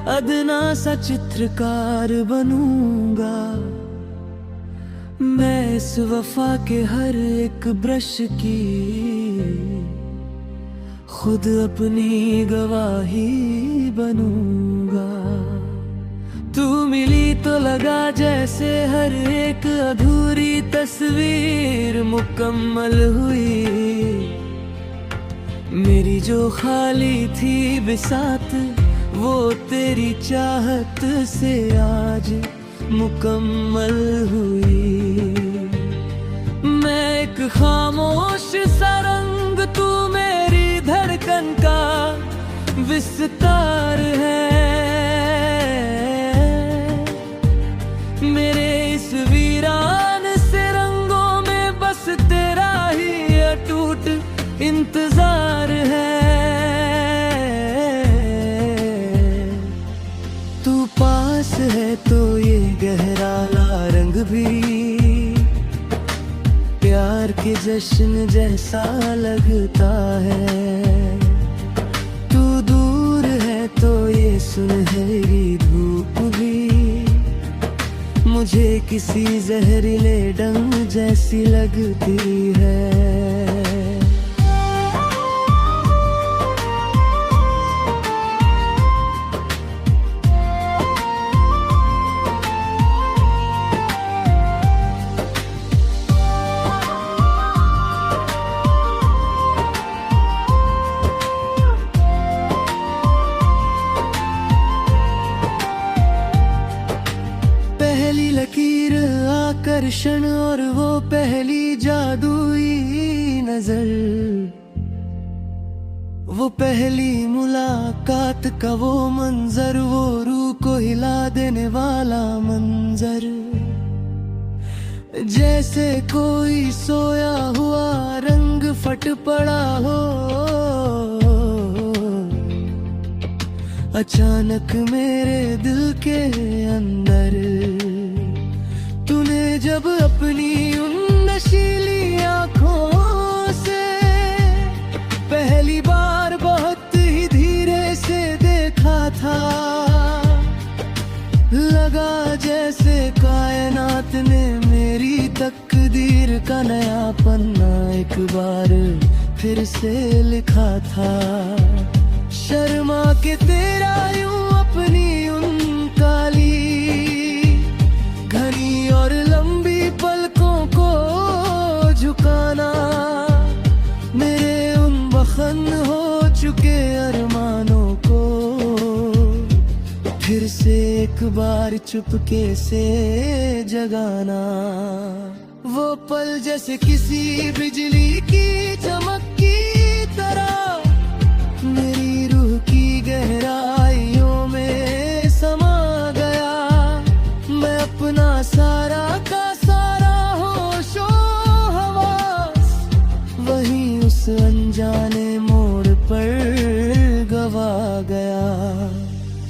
अदना सा चित्रकार बनूंगा। मैं इस वफा के हर एक ब्रश की खुद अपनी गवाही बनूंगा। तू मिली तो लगा जैसे हर एक अधूरी तस्वीर मुकम्मल हुई। मेरी जो खाली थी बिसात वो तेरी चाहत से आज मुकम्मल हुई। मैं एक खामोश सा रंग, तू मेरी धड़कन का विस्तार है। मेरे इस वीरान से रंगों में बस तेरा ही अटूट इंतजार है। तू पास है तो ये गहरा ला रंग भी प्यार के जश्न जैसा लगता है। तू दूर है तो ये सुनहरी धूप भी मुझे किसी जहरीले डंग जैसी लगती है। पहली लकीर आकर्षण और वो पहली जादुई नजर, वो पहली मुलाकात का वो मंजर, वो रूह को हिला देने वाला मंजर। जैसे कोई सोया हुआ रंग फट पड़ा हो, अचानक मेरे दिल के अंदर। तूने जब अपनी उन नशीली आँखों से पहली बार बहुत ही धीरे से देखा था, लगा जैसे कायनात ने मेरी तकदीर का नया पन्ना एक बार फिर से लिखा था। शर्मा के तेरा यूं अपनी उन काली घनी और लंबी पलकों को झुकाना, मेरे उन बखन हो चुके अरमानों को फिर से एक बार चुपके से जगाना। वो पल जैसे किसी बिजली की चमक की तरह मेरी रूह की गहराइयों में समा गया। मैं अपना सारा का सारा होशो हवास वहीं उस अनजाने मोड़ पर गवा गया।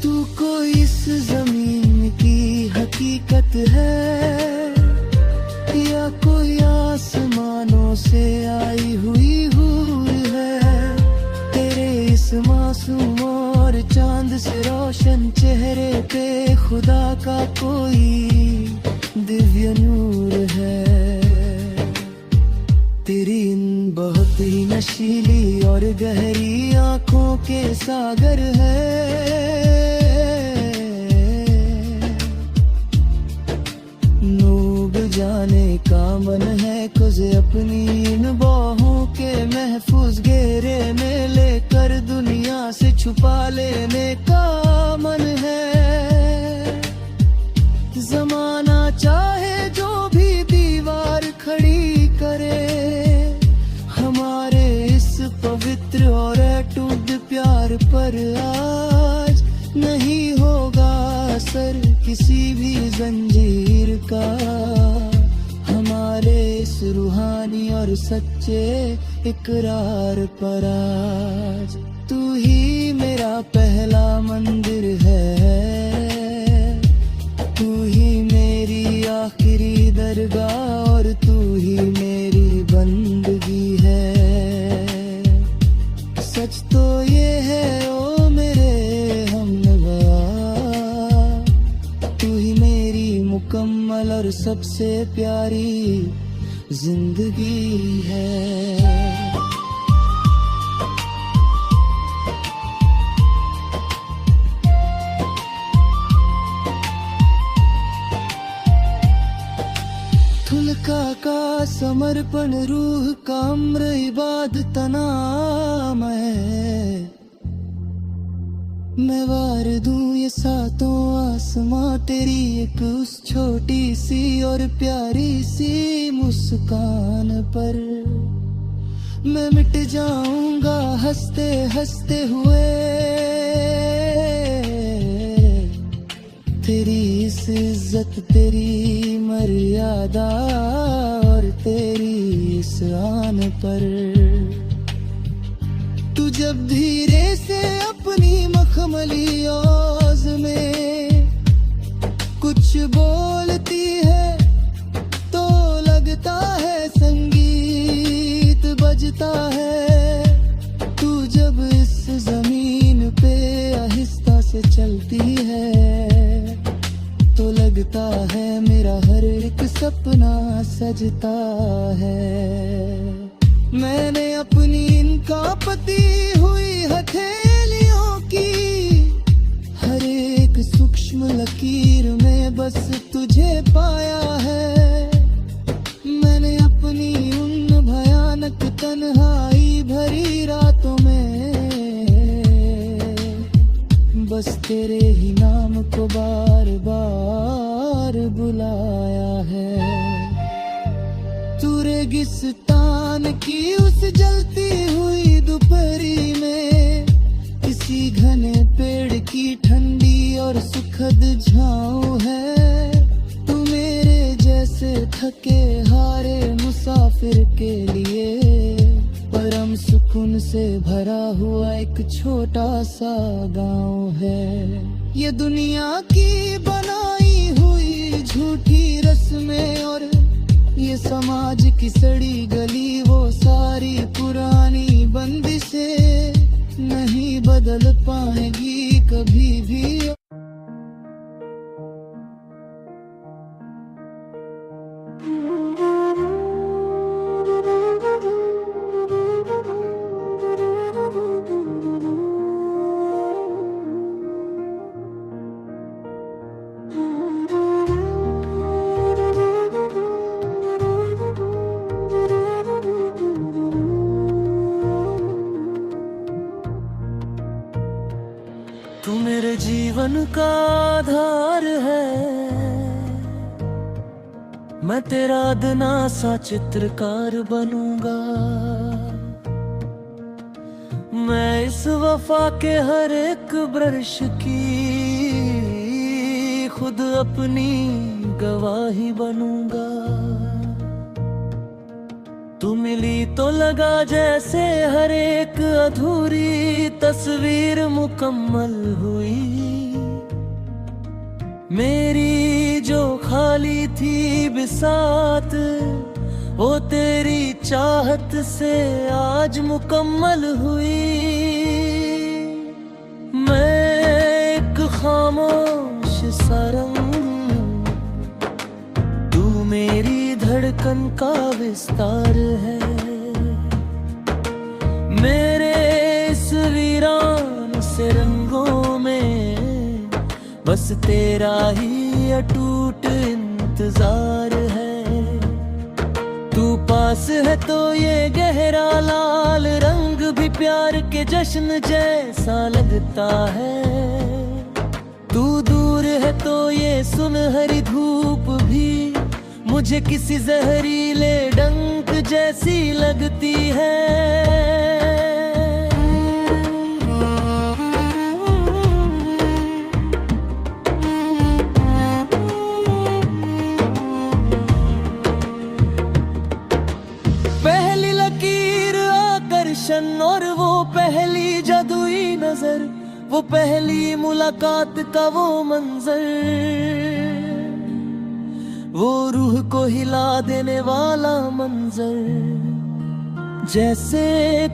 तू कोई इस जमीन की हकीकत है या कोई आसमानों से आई हुई हूर है। तेरे इस मासूम और चांद से रोशन चेहरे पे खुदा का कोई दिव्य नूर है। तेरी इन बहुत ही नशीली और गहरी आंखों के सागर है। नूब जाने का मन है कुछ अपनी इन बाहों के महफूज घेरे में लेकर दुनिया से छुपा लेने का मन है। जमाना चाहे जो भी दीवार खड़ी करे, हमारे इस पवित्र और अटूट प्यार पर आज नहीं होगा असर किसी भी जंजीर का। हमारे इस रूहानी और सच्चे इकरार पर आज तू ही मेरा पहला मंदिर है। तू ही मेरी आखिरी दरगाह और तू ही मेरी बंदगी है। सच तो ये है ओ मेरे हमनवा, सबसे प्यारी जिंदगी है। थुलका का समर्पण रूह का अम्र इबादत नाम है। मैं वार दूं ये सातों आसमां तेरी एक उस छोटी सी और प्यारी सी मुस्कान पर। मैं मिट जाऊंगा हंसते हंसते हुए तेरी इस इज्जत तेरी मर्यादा और तेरी इस आन पर। तू जब धीरे से अपनी मखमली आवाज में कुछ बोलती है तो लगता है संगीत बजता है। तू जब इस जमीन पे आहिस्ता से चलती है तो लगता है मेरा हर एक सपना सजता है। मैंने अपनी इनका पति हुई हथेलियों की हर एक सूक्ष्म लकीर में बस तुझे पाया है। मैंने अपनी उन भयानक तन्हाई भरी रातों में बस तेरे ही नाम को बार बार बुलाया है। तू रेगिस्तान की उस जलती हुई दोपहरी में किसी घने पेड़ की ठंडी और सुखद छाँव है। तू मेरे जैसे थके हारे मुसाफिर के लिए परम सुकून से भरा हुआ एक छोटा सा गांव है। ये दुनिया की बनाई हुई झूठी रस्में और ये समाज की सड़ी गली वो सारी पुरानी बंदिशें नहीं बदल पाएगी कभी भी। तू मेरे जीवन का आधार है। मैं तेरा अदना सा चित्रकार बनूंगा। मैं इस वफा के हर एक ब्रश की खुद अपनी गवाही बनूंगा। तू मिली तो लगा जैसे हर एक अधूरी तस्वीर मुकम्मल हुई। मेरी जो खाली थी बिसात वो तेरी चाहत से आज मुकम्मल हुई। मैं एक खामोश सा रंग, तू मेरी धड़कन का विस्तार है। मेरे इस वीरान से रंगों में बस तेरा ही अटूट इंतजार है। तू पास है तो ये गहरा लाल रंग भी प्यार के जश्न जैसा लगता है। तू दूर है तो ये सुनहरी धूप भी मुझे किसी जहरीले डंक जैसी लगती है। पहली लकीर आकर्षण और वो पहली जादुई नजर, वो पहली मुलाकात का वो मंजर, वो रूह को हिला देने वाला मंजर। जैसे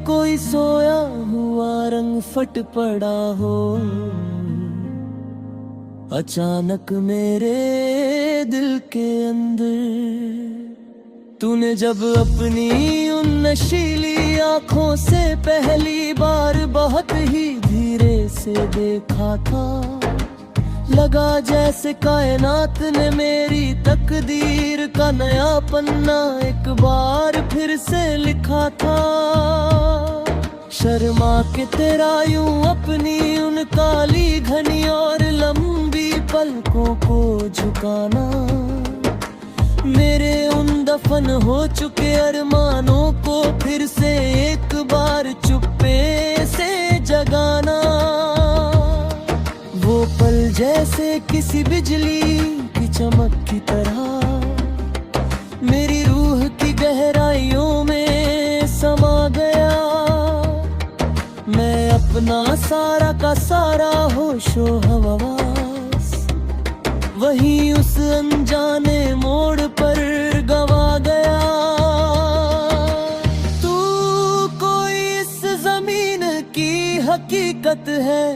कोई सोया हुआ रंग फट पड़ा हो अचानक मेरे दिल के अंदर। तूने जब अपनी उन नशीली आंखों से पहली बार बहुत ही धीरे से देखा था, लगा जैसे कायनात ने मेरी तकदीर का नया पन्ना एक बार फिर से लिखा था। शर्मा के तेरा यूं अपनी उन काली घनी और लंबी पलकों को झुकाना, मेरे उन दफन हो चुके अरमानों को फिर से एक बार चुप्पे से जगाना। वो पल जैसे किसी बिजली की चमक की तरह मेरी रूह की गहराइयों में समा गया। मैं अपना सारा का सारा होशो हवास वहीं उस अनजाने मोड़ पर गवा गया। तू कोई इस जमीन की हकीकत है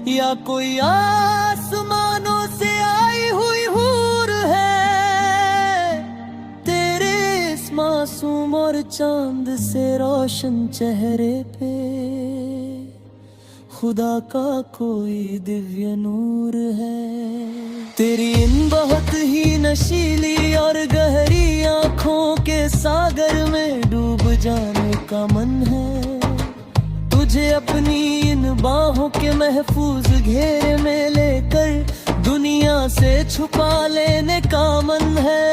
या कोई आसमानों से आई हुई हूर है, तेरे इस मासूम और चांद से रोशन चेहरे पे खुदा का कोई दिव्य नूर है। तेरी इन बहुत ही नशीली और गहरी आंखों के सागर में डूब जाने का मन है। तुझे अपनी इन बाहों के महफूज घेरे में लेकर दुनिया से छुपा लेने का मन है।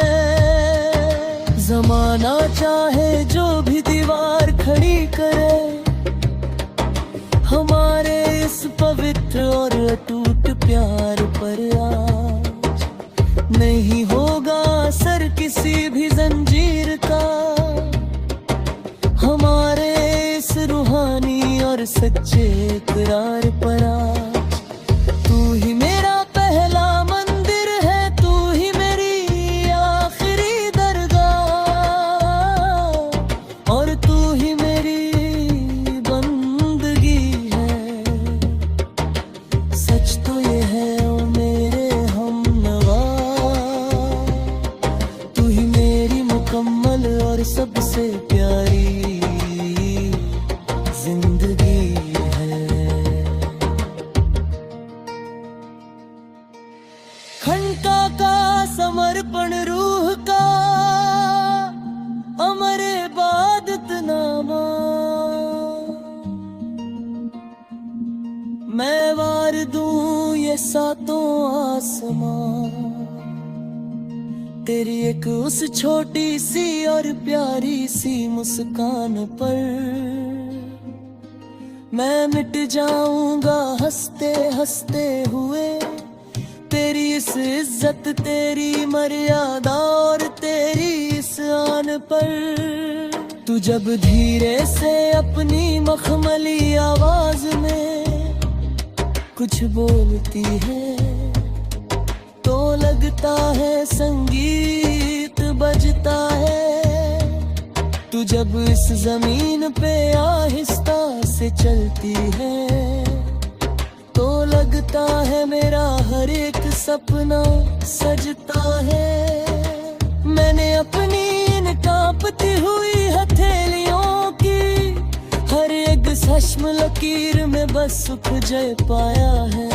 जमाना चाहे जो भी दीवार खड़ी करे, हमारे इस पवित्र और अटूट प्यार पर आज नहीं होगा असर किसी भी जंजीर का। हमारे इस रूहानी और सच्चे इकरार पर आज तू ही मेरा पहला मंदिर है, तू ही मेरी आखिरी दरगाह और तू ही मेरी बंदगी है। सच तो ये है ओ मेरे हमनवा, तू ही मेरी मुकम्मल और सबसे प्यारी जिंदगी है। घंटा का समर्पण रूह का अमर इबादतनामा, मैं वार दूं ये सातों आसमां तेरी एक उस छोटी सी और प्यारी सी मुस्कान पर। मैं मिट जाऊंगा हंसते हंसते हुए, तेरी इस इज्जत तेरी मर्यादा और तेरी इस आन पर। तू जब धीरे से अपनी मखमली आवाज में कुछ बोलती है तो लगता है संगीत बजता है। तू जब इस जमीन पे आहिस्ता से चलती है तो लगता है मेरा हर एक सपना सजता है। मैंने अपनी इन कांपती हुई हथेलियों की हर एक सश्म लकीर में बस सुख जय पाया है।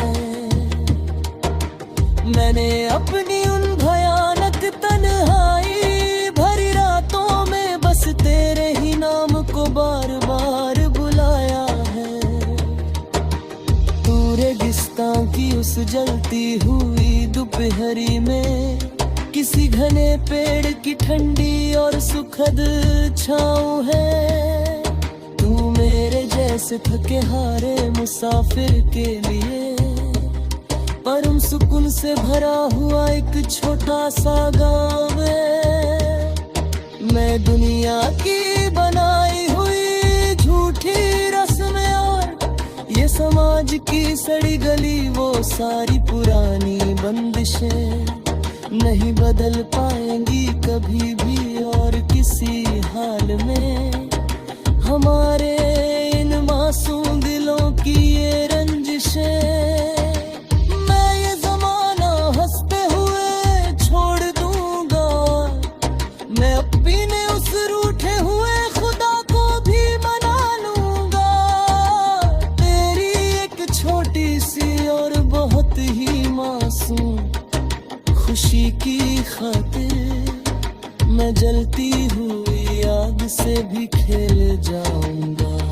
मैंने अपनी उन भयानक तन्हाई भरी रातों में बस तेरे ही नाम को बार बार बुलाया है। तू रेगिस्तान की उस जलती हुई दोपहरी में किसी घने पेड़ की ठंडी और सुखद छाँव है। तू मेरे जैसे थके हारे मुसाफिर के लिए परम सुकून से भरा हुआ एक छोटा सा गाँव है। मैं दुनिया की बनाई हुई झूठी रस्में और ये समाज की सड़ी गली वो सारी पुरानी बंदिशें नहीं बदल पाएंगी कभी भी और किसी हाल में। हमारे इन मासूम दिलों की ये रंजिशें मैं ये जमाना हंसते हुए छोड़ दूं की खातिर मैं जलती हुई आग से भी खेल जाऊंगा।